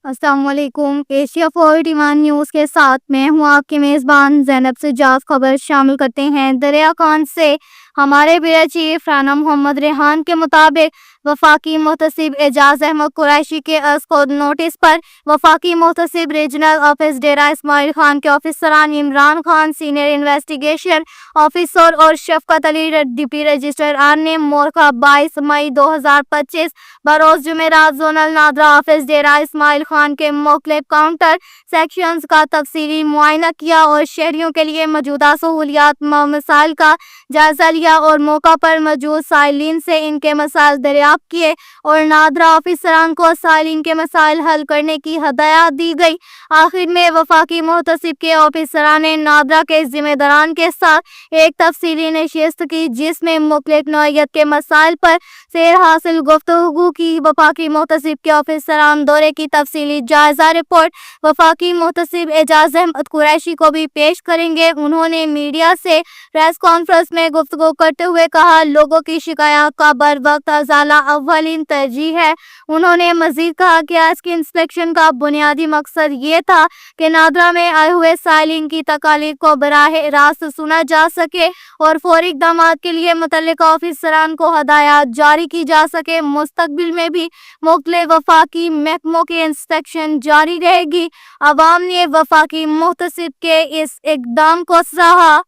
अस्सलाम वालेकुम। Asia 41 news के साथ मैं हूँ आपकी मेज़बान ज़ैनब सिजाज। खबर शामिल करते हैं। दरिया खान से हमारे ब्यूरो चीफ राना मोहम्मद रेहान के मुताबिक वफाकी मुहतसिब एजाज अहमद कुरैशी के खुद नोटिस पर वफाकी मुहतसिब रीजनल ऑफिस डेरा इस्माइल खान के ऑफिसरान Imran Khan senior investigation officer और शफकत अली डिप्टी रजिस्ट्रार ने मोरखा 22 मई 2025 बरोज जुमेरात जोनल नादरा ऑफिस डेरा इस्माइल खान के मुख्तलिफ काउंटर सेक्शंस का तफसीली मुआयना किया और शहरियों के लिए मौजूदा सहूलियात मसाइल का जायजा लिया और मौका पर मौजूद साइलिन से इनके मसाइल दरियाफ्त किए और नादरा ऑफिसरान को साइलिन के मसाइल हल करने की हदायत दी गई। आखिर में वफाकी मुहतसिब के ऑफिसरान ने नादरा के जिम्मेदारान के साथ एक तफसीली नशिस्त की जिसमें मुख्तलिफ नौइयत के मसाइल पर सैर हासिल गुफ्तगू की। वफाकी मुहतसिब के ऑफिसरान दौरे की तफसीली जायजा रिपोर्ट वफाकी मुहतसिब एजाज अहमद कुरैशी को भी पेश करेंगे। उन्होंने मीडिया से प्रेस कॉन्फ्रेंस में गुफ्तगू करते हुए कहा, लोगों की शिकायत का बर वक्त अजाला अव्वलीन तरजीह है। उन्होंने मजीद कहा कि आज के इंस्पेक्शन का बुनियादी मकसद ये था कि नादरा में आए हुए साइलिन की तकालीफ को बराह रास्त सुना जा सके और फौरी इक़दाम के लिए मुतल्लिका ऑफिसरान को हदायत जारी की जा सके। मुस्तकबिल में भी मुख्तलिफ वफाकी महकमों की इंस्पेक्शन जारी रहेगी। अवाम ने वफाकी मुहतसिब के इस इक़दाम को सराहा।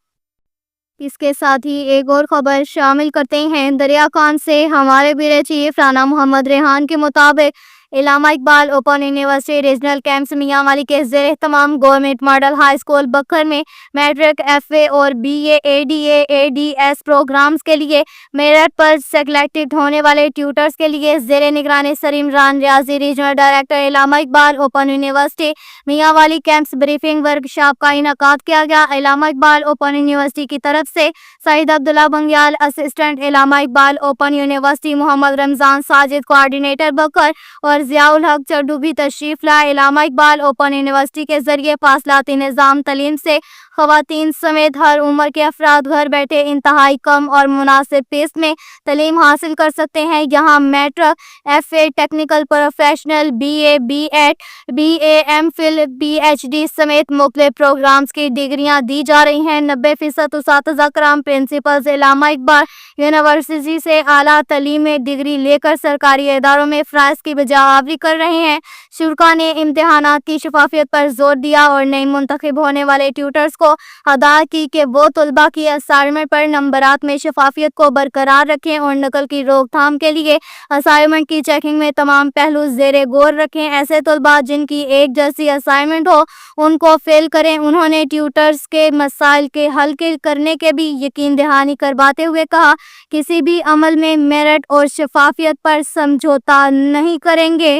इसके साथ ही एक और खबर शामिल करते हैं। दरिया खान से हमारे ब्यूरो चीफ राना मोहम्मद रेहान के मुताबिक Allama Iqbal open university regional campus Mianwali के ज़ेर तमाम गवर्नमेंट मॉडल हाई स्कूल बखर में मैट्रिक FA और BA ADA ADS प्रोग्राम्स के लिए मेरिट पर सेलेक्टेड होने वाले ट्यूटर्स के लिए ज़ेर निगरानी sir Imran Riazi regional director Allama Iqbal open university Mianwali campus briefing workshop का इनेकाद किया गया। इलामा इकबाल ओपन यूनिवर्सिटी की तरफ से Saeed Abdullah Bangial assistant Allama Iqbal open university, Mohammad Ramzan Sajid coordinator Bhakkar और जियाउल हक चड्डू भी तशरीफ लाए। इलामा इकबाल ओपन यूनिवर्सिटी के जरिए फासलाती निज़ाम तालीम से ख़वातीन समेत हर उम्र के अफराद घर बैठे इंतहाई कम और मुनासिब फीस में तालीम हासिल कर सकते हैं। यहाँ matric, FA, technical professional, BA B.Ed, BA MPhil, PhD समेत मुख्तलिफ प्रोग्राम्स की डिग्रियाँ दी जा रही हैं। 90% उस्ताद कराम प्रिंसिपल्स इलामा इकबाल यूनिवर्सिटी से आला तालीम में डिग्री लेकर सरकारी इदारों में फ़राइज़ की बजावरी कर रहे हैं। शुरा ने इम्तिहानात की शफाफियत पर जोर दिया और नई मुंतखब होने वाले ट्यूटर्स को हदायत की कि वो तलबा की असाइनमेंट पर नंबरात में शफाफियत को बरकरार रखें और नकल की रोकथाम के लिए असाइनमेंट की चेकिंग में तमाम पहलू ज़ेरे गौर रखें। ऐसे तलबा जिनकी एक जैसी असाइनमेंट हो उनको फेल करें। उन्होंने ट्यूटर्स के मसाइल के हल करने के भी यकीन दहानी करवाते हुए कहा, किसी भी अमल में मेरिट और शफाफियत पर समझौता नहीं करेंगे।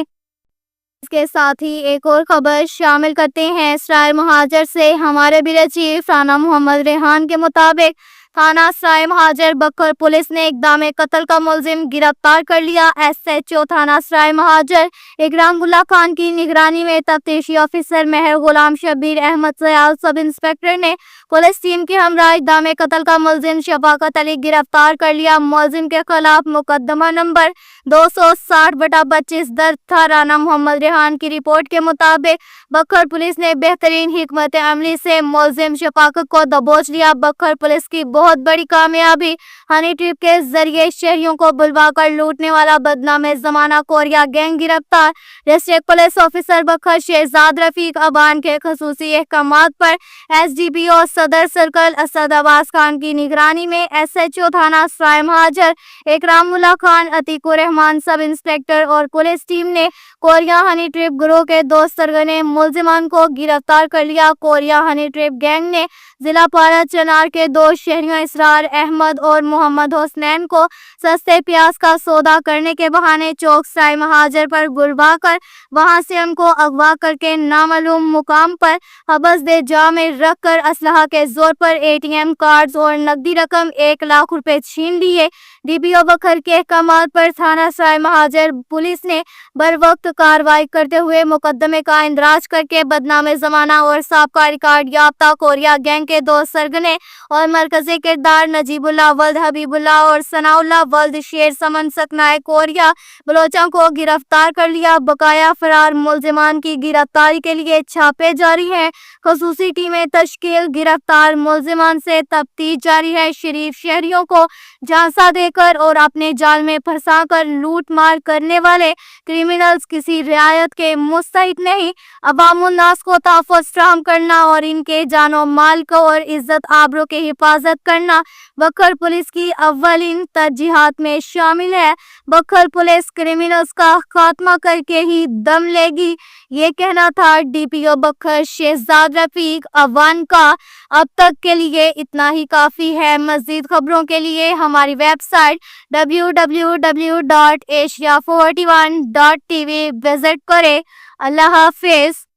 इसके साथ ही एक और खबर शामिल करते हैं। सराय महाजर से हमारे ब्यूरो चीफ राना मोहम्मद रेहान के मुताबिक थाना सराय महाजर बखर पुलिस ने इक़दाम कत्ल का मुलजिम गिरफ्तार कर लिया। SHO थाना सराय महाजर इकरामुल्लाह खान की निगरानी में तफ्तीशी ऑफिसर मेहर गुलाम शबीर अहमद सयाल सब इंस्पेक्टर ने पुलिस टीम के हमरा इक़दाम कत्ल का मुलजिम शफाकत अली गिरफ्तार कर लिया। मुलजिम के खिलाफ मुकदमा नंबर 260/25 दर्ज था। राना मोहम्मद रेहान की रिपोर्ट के मुताबिक बखर पुलिस ने बेहतरीन हिकमत अमली से मुलजिम शफाकत को दबोच लिया। बखर पुलिस की बहुत बड़ी कामयाबी हनी ट्रिप के जरिए शहरियों को बुलवाकर लूटने वाला बदनाम जमाना कोरिया गैंग गिरफ्तार। डिस्ट्रिक्ट पुलिस ऑफिसर बखर शहजाद रफीक अबान के खसूसी अहकामात पर SDPO सदर सर्कल असद अब्बास खान की निगरानी में SHO थाना सराय महाजर इकरामुल्लाह खान, अतीकुर रहमान सब इंस्पेक्टर और पुलिस टीम ने कोरिया हनी ट्रिप ग्रोह के 2 सरगने मुलजिमान को गिरफ्तार कर लिया। कोरिया हनी ट्रिप गैंग ने जिला पारा चनार के 2 शहरियों इसरार अहमद और मोहम्मद हुसनैन को सस्ते प्याज का सौदा करने के बहाने चौक सराय महाजर पर बुलवा कर वहां से उनको अगवा करके नामालूम मुकाम पर हबस दे जा में रख कर असलहा के जोर पर ATM कार्ड्स और नकदी रकम 1 लाख रुपए छीन लिए। DPO बखर के अहकामात पर थाना सराय महाजर पुलिस ने बर वक्त कार्रवाई करते हुए मुकदमे का इंदराज करके बदनाम जमाना और साबका रिकॉर्ड याफ्ता कोरिया गैंग के 2 सरगने और मरकजी किरदार नजीबुल्लाह वल्द حبیب اللہ اور ثناء اللہ ولد شیر سمن سکنائے کوریا بلوچوں کو گرفتار کر لیا۔ بقایا فرار ملزمان کی گرفتاری کے لیے چھاپے جاری ہیں۔ خصوصی ٹیمیں تشکیل، گرفتار ملزمان سے تفتیش جاری ہے۔ شریف شہریوں کو جھانسا دے کر اور اپنے جال میں پھنسا کر لوٹ مار کرنے والے کرمنلز کسی رعایت کے مستحق نہیں۔ عوام الناس کو تحفظ فراہم کرنا اور ان کے جان و مال کو اور عزت آبرو کی حفاظت کرنا بکھر پولیس کی اولین ترجیحات میں شامل ہے۔ بکھر پولیس کرمنلز کا خاتمہ کر کے ہی دم لے گی، یہ کہنا تھا ڈی پی او بکھر شہزاد رفیق اوان کا۔ اب تک کے لیے اتنا ہی کافی ہے۔ مزید خبروں کے لیے ہماری ویب سائٹ www.asia41.tv وزٹ کریں۔ اللہ حافظ۔